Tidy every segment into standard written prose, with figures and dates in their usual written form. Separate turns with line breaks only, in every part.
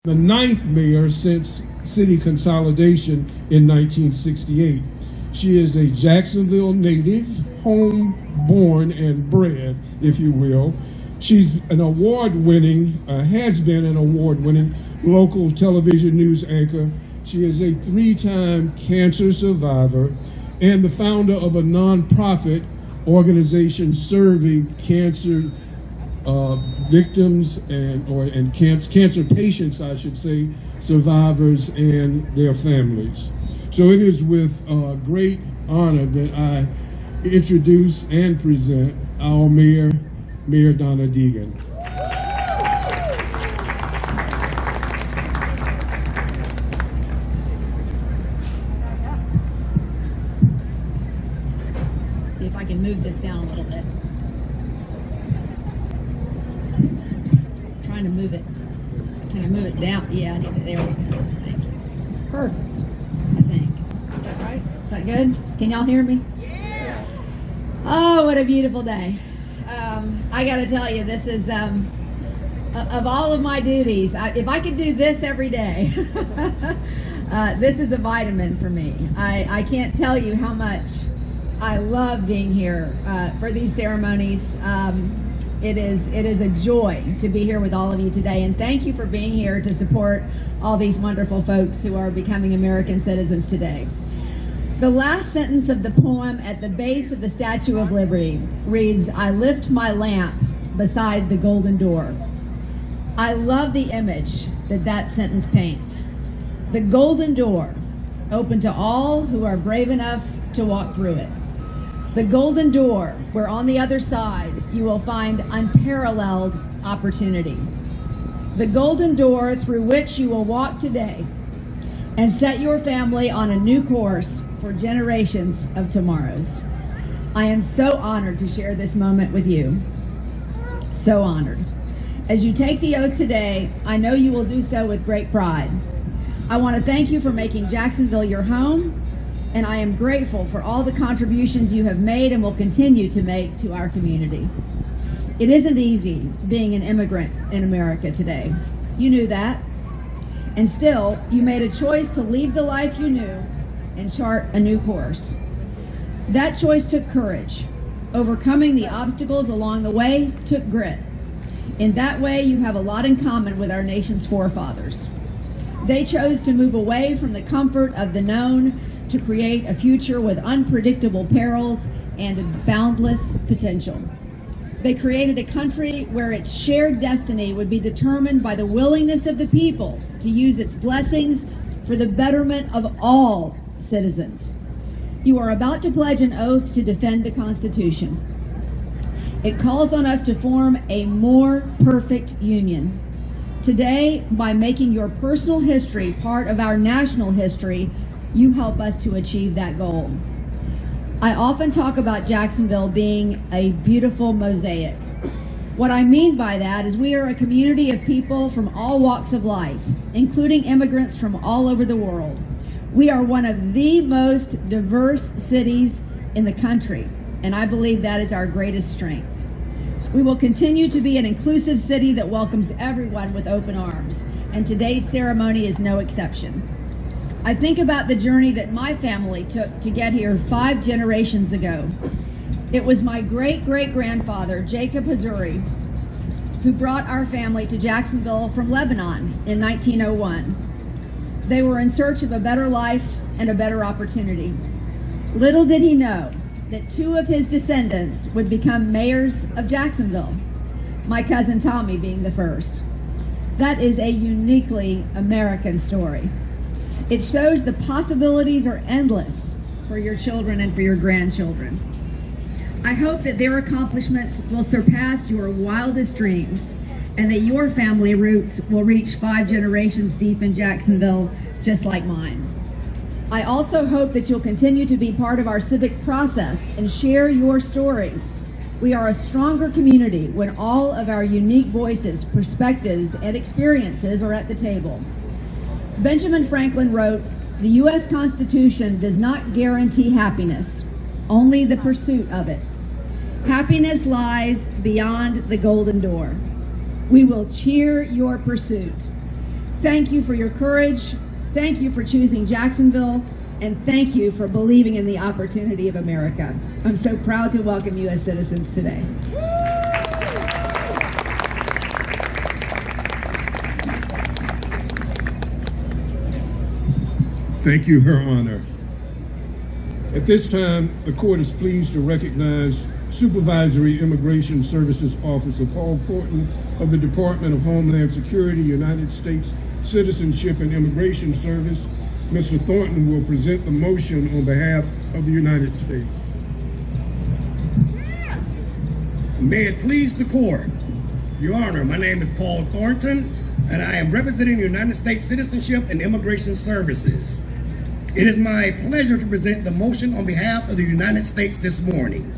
the 9th mayor since city consolidation in 1968. She is a Jacksonville native, home born and bred, if you will. She's an award-winning, has been an award-winning local television news anchor. She is a 3-time cancer survivor and the founder of a nonprofit organization serving cancer victims and cancer patients, I should say, survivors and their families. So it is with great honor that I introduce and present our Mayor Donna Deegan.
See if I can move this down a little bit. Trying to move it. Can I move it down? Yeah, I need it. There we go. Thank you. Perfect, I think. Is that right? Is that good? Can y'all hear me? Yeah. Oh, what a beautiful day. I got to tell you, this is, of all of my duties, if I could do this every day, this is a vitamin for me. I can't tell you how much I love being here for these ceremonies. It is a joy to be here with all of you today, and thank you for being here to support all these wonderful folks who are becoming American citizens today. The last sentence of the poem at the base of the Statue of Liberty reads, "I lift my lamp beside the golden door." I love the image that sentence paints. The golden door, open to all who are brave enough to walk through it. The golden door, where on the other side you will find unparalleled opportunity. The golden door through which you will walk today and set your family on a new course for generations of tomorrows. I am so honored to share this moment with you. So honored. As you take the oath today, I know you will do so with great pride. I want to thank you for making Jacksonville your home, and I am grateful for all the contributions you have made and will continue to make to our community. It isn't easy being an immigrant in America today. You knew that. And still, you made a choice to leave the life you knew and chart a new course. That choice took courage. Overcoming the obstacles along the way took grit. In that way, you have a lot in common with our nation's forefathers. They chose to move away from the comfort of the known to create a future with unpredictable perils and boundless potential. They created a country where its shared destiny would be determined by the willingness of the people to use its blessings for the betterment of all citizens. You are about to pledge an oath to defend the Constitution. It calls on us to form a more perfect union. Today, by making your personal history part of our national history, you help us to achieve that goal. I often talk about Jacksonville being a beautiful mosaic. What I mean by that is we are a community of people from all walks of life, including immigrants from all over the world. We are one of the most diverse cities in the country, and I believe that is our greatest strength. We will continue to be an inclusive city that welcomes everyone with open arms, and today's ceremony is no exception. I think about the journey that my family took to get here 5 generations ago. It was my great-great-grandfather, Jacob Hazuri, who brought our family to Jacksonville from Lebanon in 1901. They were in search of a better life and a better opportunity. Little did he know that 2 of his descendants would become mayors of Jacksonville, my cousin Tommy being the first. That is a uniquely American story. It shows the possibilities are endless for your children and for your grandchildren. I hope that their accomplishments will surpass your wildest dreams and that your family roots will reach 5 generations deep in Jacksonville, just like mine. I also hope that you'll continue to be part of our civic process and share your stories. We are a stronger community when all of our unique voices, perspectives, and experiences are at the table. Benjamin Franklin wrote, "The U.S. Constitution does not guarantee happiness, only the pursuit of it. Happiness lies beyond the golden door. We will cheer your pursuit. Thank you for your courage. Thank you for choosing Jacksonville. And thank you for believing in the opportunity of America. I'm so proud to welcome you as citizens today.
Thank you, Her Honor. At this time, the court is pleased to recognize Supervisory Immigration Services Officer Paul Thornton of the Department of Homeland Security, United States Citizenship and Immigration Service. Mr. Thornton will present the motion on behalf of the United States.
May it please the court. Your Honor, my name is Paul Thornton, and I am representing the United States Citizenship and Immigration Services. It is my pleasure to present the motion on behalf of the United States this morning.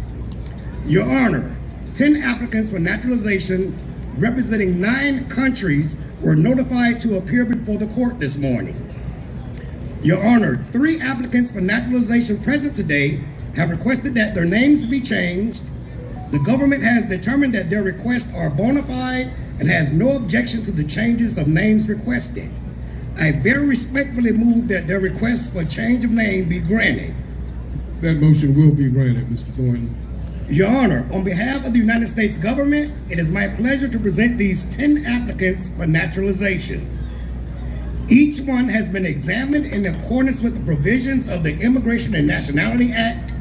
Your Honor, 10 applicants for naturalization representing 9 countries were notified to appear before the court this morning. Your Honor, 3 applicants for naturalization present today have requested that their names be changed. The government has determined that their requests are bona fide and has no objection to the changes of names requested. I very respectfully move that their request for change of name be granted.
That motion will be granted, Mr. Thornton.
Your Honor, on behalf of the United States government, it is my pleasure to present these 10 applicants for naturalization. Each one has been examined in accordance with the provisions of the Immigration and Nationality Act,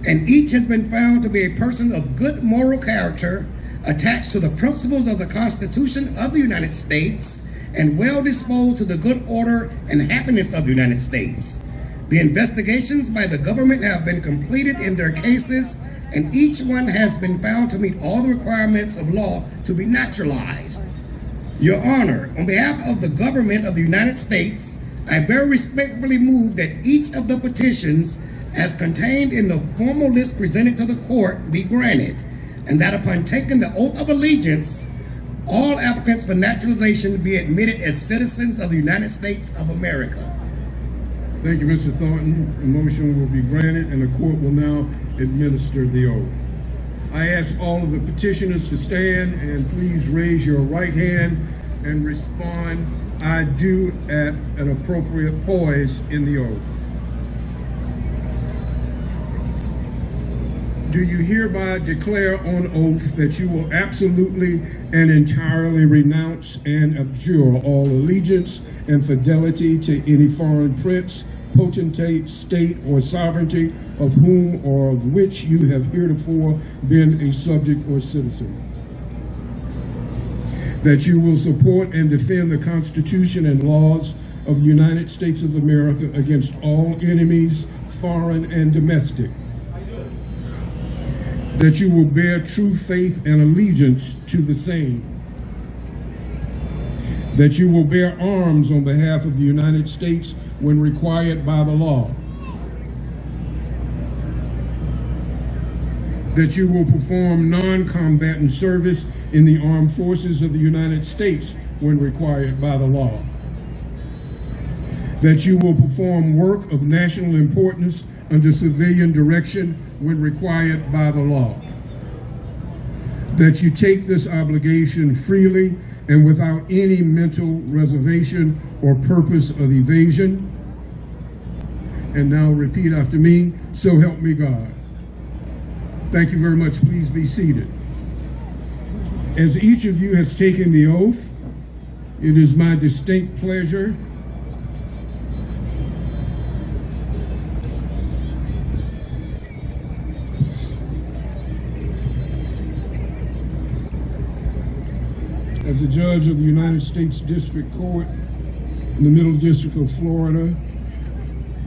and each has been found to be a person of good moral character, attached to the principles of the Constitution of the United States, and well disposed to the good order and happiness of the United States. The investigations by the government have been completed in their cases, and each one has been found to meet all the requirements of law to be naturalized. Your Honor, on behalf of the government of the United States, I very respectfully move that each of the petitions as contained in the formal list presented to the court be granted, and that upon taking the oath of allegiance, all applicants for naturalization be admitted as citizens of the United States of America.
Thank you, Mr. Thornton. The motion will be granted and the court will now administer the oath. I ask all of the petitioners to stand and please raise your right hand and respond, "I do," at an appropriate poise in the oath. Do you hereby declare on oath that you will absolutely and entirely renounce and abjure all allegiance and fidelity to any foreign prince, potentate, state, or sovereignty of whom or of which you have heretofore been a subject or citizen? That you will support and defend the Constitution and laws of the United States of America against all enemies, foreign and domestic. That you will bear true faith and allegiance to the same. That you will bear arms on behalf of the United States when required by the law. That you will perform non-combatant service in the armed forces of the United States when required by the law. That you will perform work of national importance under civilian direction when required by the law. That you take this obligation freely and without any mental reservation or purpose of evasion. And now repeat after me, so help me God. Thank you very much. Please be seated. As each of you has taken the oath, it is my distinct pleasure as a judge of the United States District Court in the Middle District of Florida.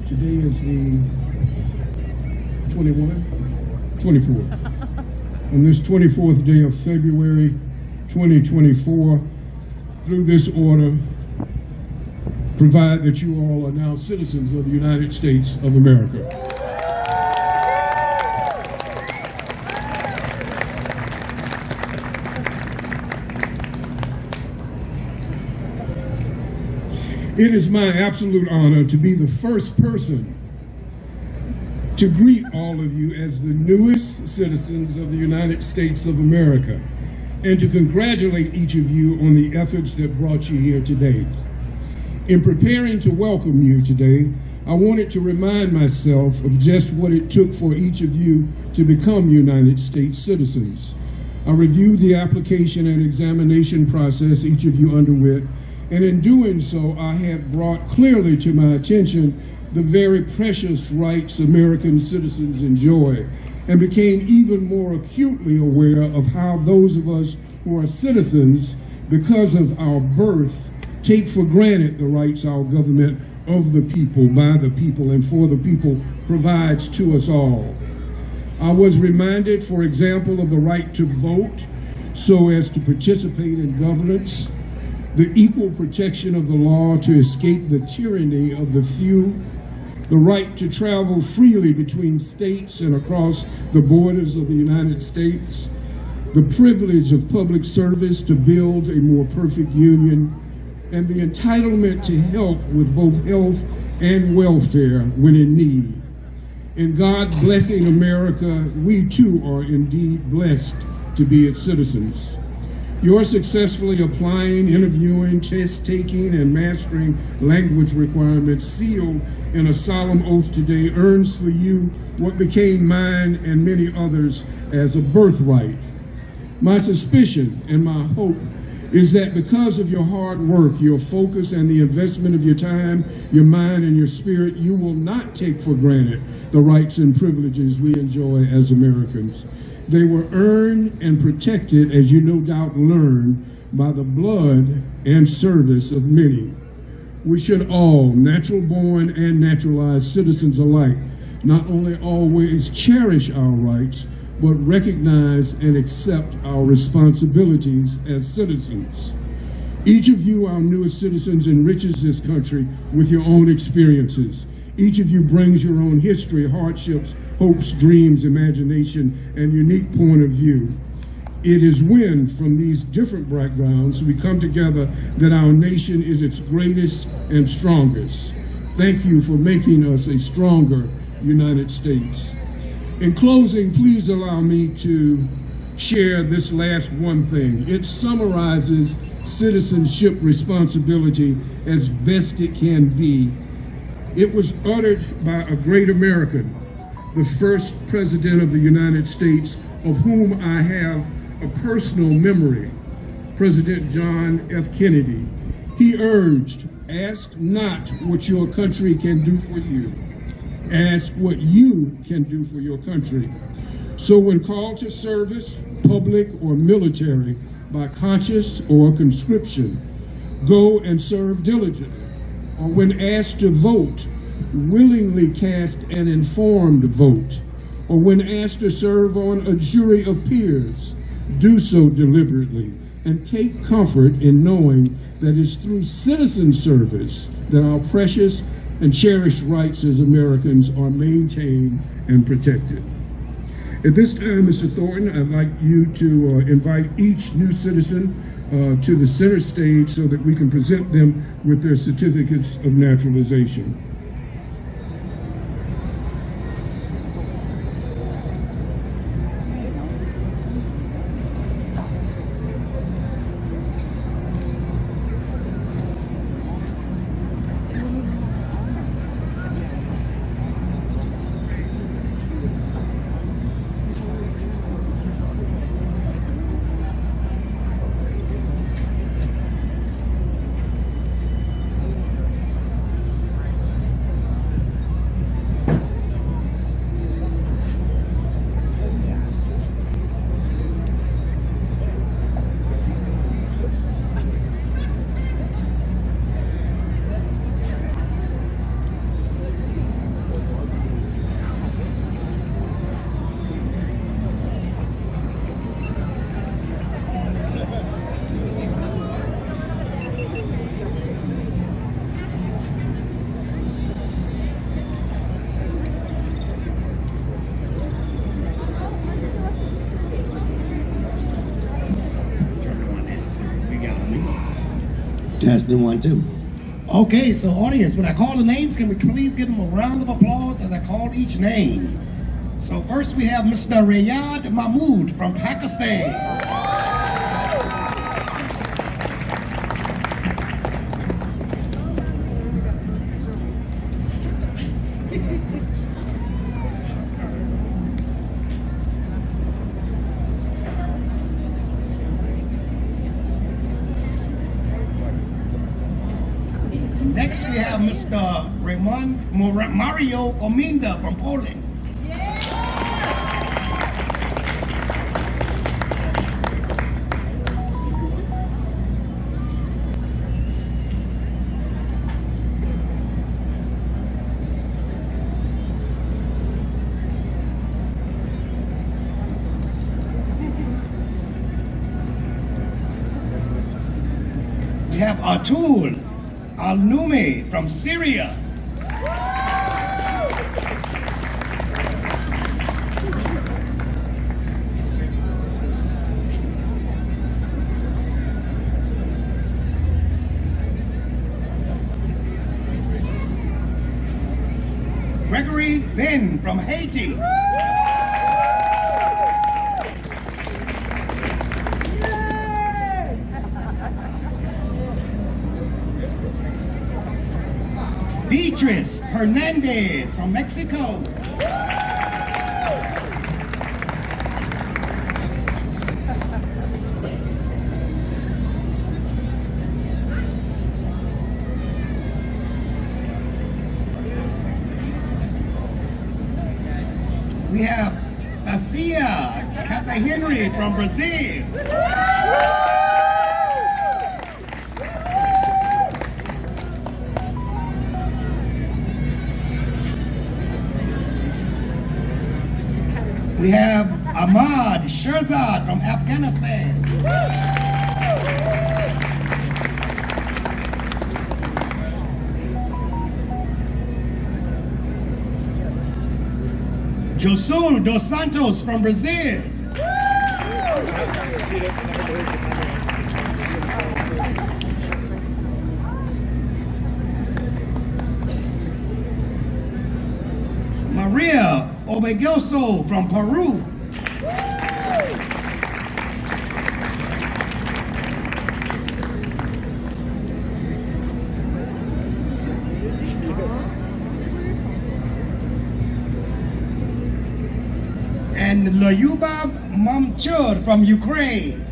Today is the 24th. On this 24th day of February 2024, through this order, provide that you all are now citizens of the United States of America. It is my absolute honor to be the first person to greet all of you as the newest citizens of the United States of America, and to congratulate each of you on the efforts that brought you here today. In preparing to welcome you today, I wanted to remind myself of just what it took for each of you to become United States citizens. I reviewed the application and examination process each of you underwent, and in doing so, I had brought clearly to my attention the very precious rights American citizens enjoy, and became even more acutely aware of how those of us who are citizens, because of our birth, take for granted the rights our government of the people, by the people, and for the people provides to us all. I was reminded, for example, of the right to vote so as to participate in governance, the equal protection of the law to escape the tyranny of the few, the right to travel freely between states and across the borders of the United States, the privilege of public service to build a more perfect union, and the entitlement to help with both health and welfare when in need. In God blessing America, we too are indeed blessed to be its citizens. Your successfully applying, interviewing, test taking, and mastering language requirements sealed in a solemn oath today earns for you what became mine and many others as a birthright. My suspicion and my hope is that because of your hard work, your focus, and the investment of your time, your mind, and your spirit, you will not take for granted the rights and privileges we enjoy as Americans. They were earned and protected, as you no doubt learned, by the blood and service of many. We should all, natural-born and naturalized citizens alike, not only always cherish our rights, but recognize and accept our responsibilities as citizens. Each of you, our newest citizens, enriches this country with your own experiences. Each of you brings your own history, hardships, hopes, dreams, imagination, and unique point of view. It is when, from these different backgrounds, we come together that our nation is its greatest and strongest. Thank you for making us a stronger United States. In closing, please allow me to share this last one thing. It summarizes citizenship responsibility as best it can be. It was uttered by a great American, the first president of the United States, of whom I have a personal memory, President John F. Kennedy. He urged, "Ask not what your country can do for you. Ask what you can do for your country." So when called to service, public or military, by conscience or conscription, go and serve diligently. Or when asked to vote, willingly cast an informed vote. Or when asked to serve on a jury of peers, do so deliberately, and take comfort in knowing that it's through citizen service that our precious and cherished rights as Americans are maintained and protected. At this time, Mr. Thornton, I'd like you to invite each new citizen to the center stage so that we can present them with their certificates of naturalization.
Testing 1, 2.
Okay, so audience, when I call the names, can we please give them a round of applause as I call each name? So first we have Mr. Riyad Mahmood from Pakistan. Next, we have Mr. Mario Kominda from Poland. We have Atul Al-Nume from Syria. Gregory Ben from Haiti. Beatrice Hernandez from Mexico. We have Tasia Cata Henry from Brazil. We have Ahmad Sherzad from Afghanistan. Josul dos Santos from Brazil. Maria Obegoso from Peru. And Lyubov Mamchur from Ukraine.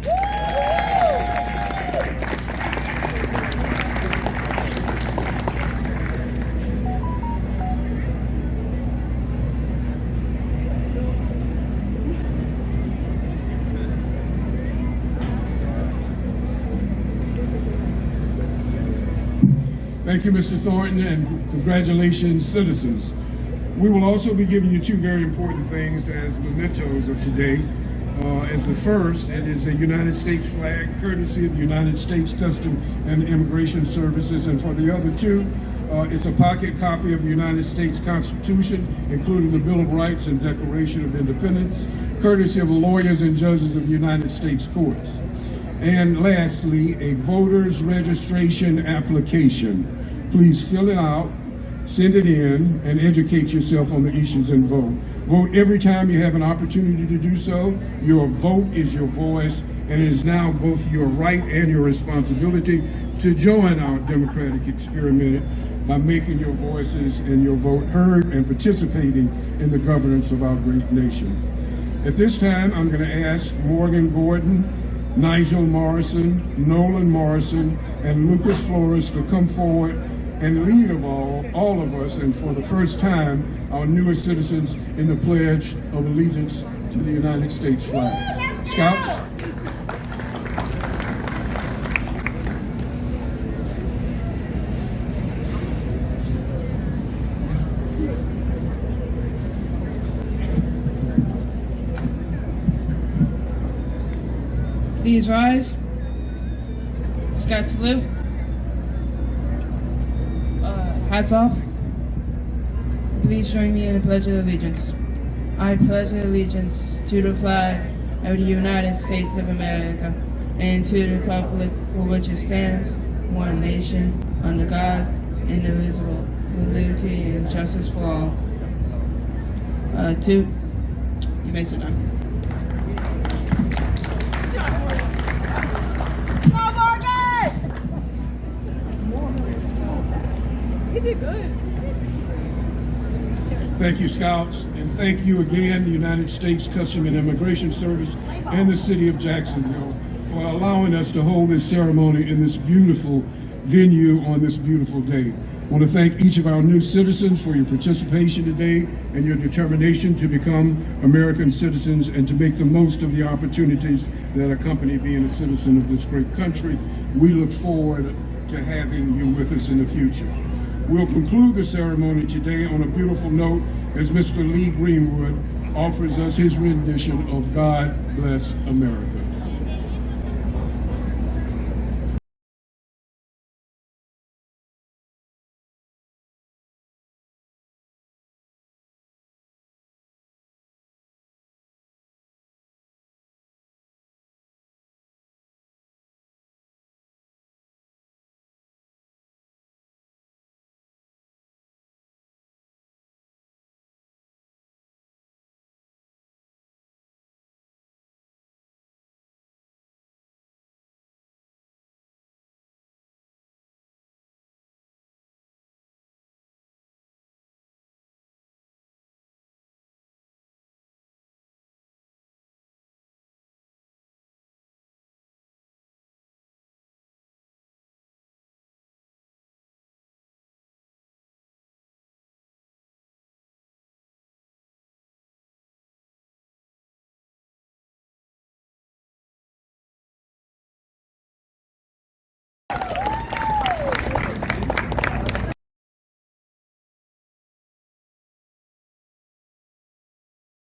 Thank you, Mr. Thornton, and congratulations, citizens. We will also be giving you two very important things as mementos of today. As the first, it is a United States flag, courtesy of the United States Custom and Immigration Services, and for the other two, it's a pocket copy of the United States Constitution, including the Bill of Rights and Declaration of Independence, courtesy of the lawyers and judges of the United States courts. And lastly, a voter's registration application. Please fill it out, send it in, and educate yourself on the issues and vote. Vote every time you have an opportunity to do so. Your vote is your voice, and it is now both your right and your responsibility to join our democratic experiment by making your voices and your vote heard and participating in the governance of our great nation. At this time, I'm going to ask Morgan Gordon, Nigel Morrison, Nolan Morrison, and Lucas Flores to come forward and lead of all of us, and for the first time, our newest citizens in the Pledge of Allegiance to the United States flag. Scouts?
Please rise. Scout salute. Hats off. Please join me in the Pledge of Allegiance. I pledge allegiance to the flag of the United States of America and to the republic for which it stands, one nation, under God, indivisible, with liberty and justice for all. You may sit down.
Thank you, Scouts, and thank you again, the United States Customs and Immigration Service and the City of Jacksonville for allowing us to hold this ceremony in this beautiful venue on this beautiful day. I want to thank each of our new citizens for your participation today and your determination to become American citizens and to make the most of the opportunities that accompany being a citizen of this great country. We look forward to having you with us in the future. We'll conclude the ceremony today on a beautiful note as Mr. Lee Greenwood offers us his rendition of God Bless America.